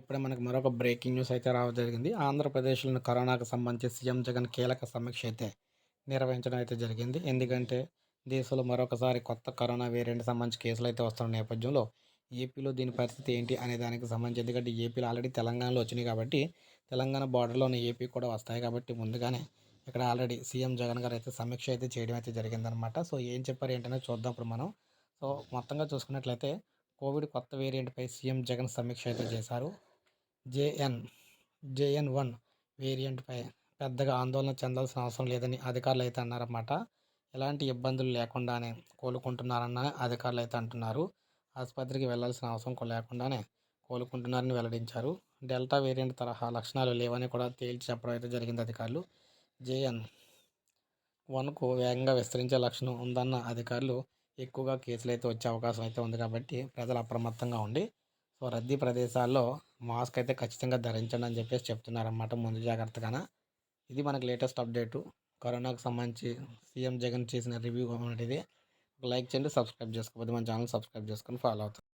ఇప్పుడే మనకు మరొక బ్రేకింగ్ న్యూస్ అయితే రావడం జరిగింది. ఆంధ్రప్రదేశ్‌లోని కరోనాకు సంబంధించి సీఎం జగన్ కీలక సమీక్ష అయితే నిర్వహించడం అయితే జరిగింది. ఎందుకంటే దేశంలో మరొకసారి కొత్త కరోనా వేరియంట్ సంబంధించి కేసులైతే వస్తున్న నేపథ్యంలో ఏపీలో దీని పరిస్థితి ఏంటి అనే దానికి సంబంధించి, ఎందుకంటే ఏపీలో ఆల్రెడీ తెలంగాణలో వచ్చినాయి కాబట్టి తెలంగాణ బార్డర్‌లోని ఏపీ కూడా వస్తాయి కాబట్టి ముందుగానే ఇక్కడ ఆల్రెడీ సీఎం జగన్ గారు అయితే సమీక్ష అయితే చేయడం అయితే జరిగిందనమాట. సో ఏం చెప్పారు ఏంటనేది చూద్దాం ఇప్పుడు మనం. సో మొత్తంగా చూసుకున్నట్లయితే కోవిడ్ కొత్త వేరియంట్‌పై సీఎం జగన్ సమీక్ష అయితే చేశారు. జేఎన్ జేఎన్-1 వేరియంట్‌పై పెద్దగా ఆందోళన చెందాల్సిన అవసరం లేదని అధికారులైతే అన్నారన్నమాట. ఎలాంటి ఇబ్బందులు లేకుండానే కోలుకుంటున్నారని అధికారులైతే అంటున్నారు. ఆసుపత్రికి వెళ్ళాల్సిన అవసరం లేకుండానే కోలుకుంటున్నారని వెల్లడించారు. డెల్టా వేరియంట్ తరహా లక్షణాలు లేవని కూడా తేల్చి చెప్పడం అయితే జరిగింది అధికారులు. జేఎన్-1కు వేగంగా విస్తరించే లక్షణం ఉందన్న అధికారులు ఎక్కువగా కేసులైతే వచ్చే అవకాశం అయితే ఉంది కాబట్టి ప్రజలు అప్రమత్తంగా ఉండి సో రద్దీ ప్రదేశాల్లో మాస్క్ అయితే ఖచ్చితంగా ధరించండి అని చెప్పేసి చెప్తున్నారన్నమాట ముందు జాగ్రత్తగాన. ఇది మనకి లేటెస్ట్ అప్డేటు. కరోనాకు సంబంధించి సీఎం జగన్ చేసిన రివ్యూ అనేది. లైక్ చేయండి, సబ్స్క్రైబ్ చేసుకోకపోతే మన ఛానల్ సబ్స్క్రైబ్ చేసుకొని ఫాలో అవుతారు.